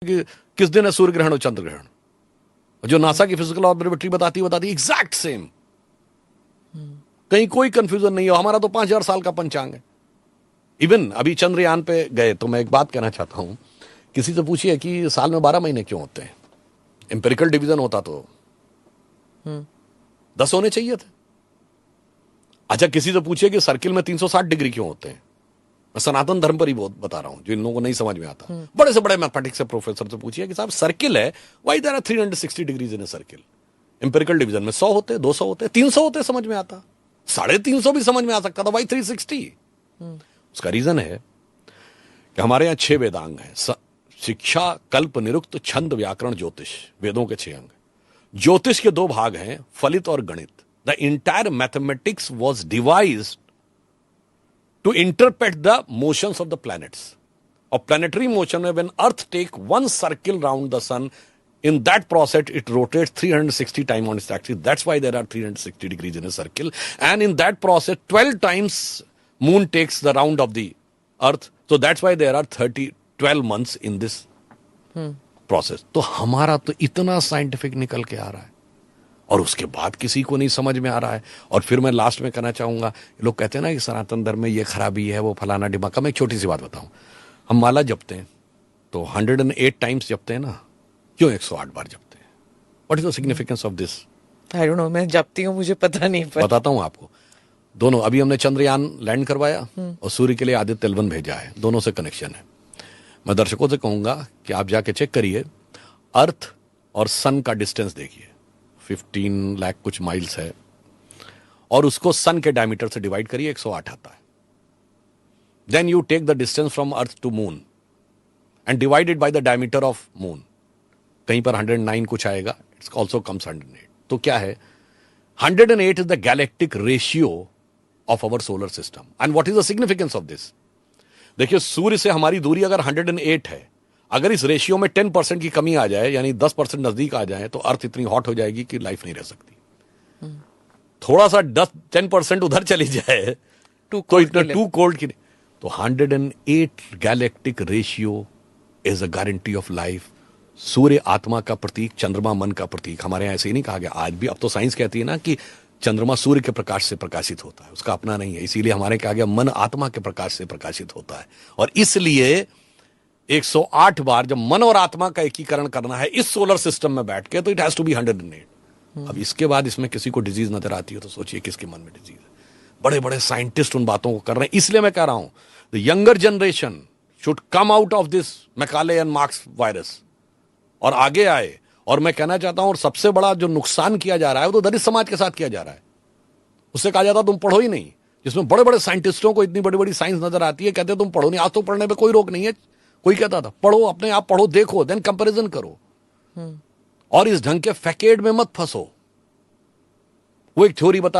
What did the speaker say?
कि किस दिन है सूर्य ग्रहण और चंद्र ग्रहण। जो नासा की फिजिकल ऑब्जर्वेटरी बताती है एग्जैक्ट सेम, कहीं कोई कंफ्यूजन नहीं हो। हमारा तो 5000 साल का पंचांग है। इवन अभी चंद्रयान पे गए तो मैं एक बात कहना चाहता हूं, किसी से पूछिए कि साल में 12 महीने क्यों होते हैं। एम्पिरिकल डिवीजन होता तो 10 होने चाहिए थे। अच्छा, किसी से पूछिए कि सर्किल में 360 डिग्री क्यों होते हैं। मैं सनातन धर्म पर ही बहुत बता रहा हूं, जो इन लोगों को नहीं समझ में आता। बड़े से बड़े मैथमेटिक्स के प्रोफेसर से पूछिए कि साहब सर्किल है, why there are 360 degrees in a circle. Empirical division में 100 होते, 200 होते, 300 होते, समझ में आता। 350 भी समझ में आ सकता था, व्हाई 360। उसका रीजन है कि हमारे यहां 6 वेदांग हैं। शिक्षा, कल्प, निरुक्त, छंद, व्याकरण, ज्योतिष, वेदों के 6 अंग। ज्योतिष के 2 भाग हैं, फलित और गणित। The entire mathematics was devised to interpret the motions of the planets. Of planetary motion, when Earth take one circle round the sun, in that process it rotates 360 times on its axis. That's why there are 360 degrees in a circle. And in that process, 12 times moon takes the round of the Earth. So that's why there are 12 months in this process. तो हमारा तो इतना scientific निकल के आ रहा है और उसके बाद किसी को नहीं समझ में आ रहा है। और फिर मैं लास्ट में कहना चाहूंगा, लोग कहते हैं ना कि सनातन धर्म में ये खराबी है, वो फलाना डिमाका। मैं एक छोटी सी बात बताऊं, हम माला जपते हैं तो 108 टाइम्स जपते हैं ना, क्यों 108 बार जपते हैं? What is the significance of this? I don't know, मैं जपती हूं, मुझे पता नहीं। बताता हूं आपको। दोनों, अभी हमने चंद्रयान लैंड करवाया और सूर्य के लिए आदित्य L1 भेजा है, दोनों से कनेक्शन है। मैं दर्शकों से कहूंगा कि आप जाके चेक करिए, अर्थ और सन का डिस्टेंस देखिए, 15 लाख कुछ माइल्स है, और उसको सन के डायमीटर से डिवाइड करिए, 108 आता है। Then you take the distance from earth to moon and divided by the diameter of moon. कहीं पर 109 कुछ आएगा, इट्स ऑल्सो कम्स 108। तो क्या है, 108 is the galactic ratio of our solar system. And what is the significance of this? देखिए, सूर्य से हमारी दूरी अगर 108 है, अगर इस रेशियो में 10% की कमी आ जाए, यानी 10% नजदीक आ जाए, तो अर्थ इतनी हॉट हो जाएगी कि लाइफ नहीं रह सकती। थोड़ा सा 10% उधर चली जाए तो इतना टू कोल्ड की नहीं। तो 108 galactic ratio is a guarantee of life. सूर्य आत्मा का प्रतीक, चंद्रमा मन का प्रतीक। हमारे यहां ऐसे ही नहीं कहा गया, आज भी। अब तो साइंस कहती है ना कि चंद्रमा सूर्य के प्रकाश से प्रकाशित होता है, उसका अपना नहीं है। इसीलिए हमारे कहा गया मन आत्मा के प्रकाश से प्रकाशित होता है। और इसलिए 108 बार जब मन और आत्मा का एकीकरण करना है इस सोलर सिस्टम में बैठ के, तो इट हैज टू बी 108। अब इसके बाद इसमें किसी को डिजीज नजर आती है तो सोचिए किसके मन में डिजीज है। बड़े बड़े साइंटिस्ट उन बातों को कर रहे हैं। इसलिए मैं कह रहा हूं, the younger generation should come out of this Macaulay and marks virus और आगे आए। और मैं कहना चाहता हूं, और सबसे बड़ा जो नुकसान किया जा रहा है वो तो दलित समाज के साथ किया जा रहा है। उससे कहा जाता तुम पढ़ो ही नहीं, जिसमें बड़े बड़े साइंटिस्टों को इतनी बड़ी बड़ी साइंस नजर आती है, कहते तुम पढ़ो नहीं। आज तो पढ़ने में कोई रोक नहीं है। कोई कहता था पढ़ो, अपने आप पढ़ो, देखो, देन कंपैरिजन करो, और इस ढंग के फैकेड में मत फंसो। वो एक थ्योरी बता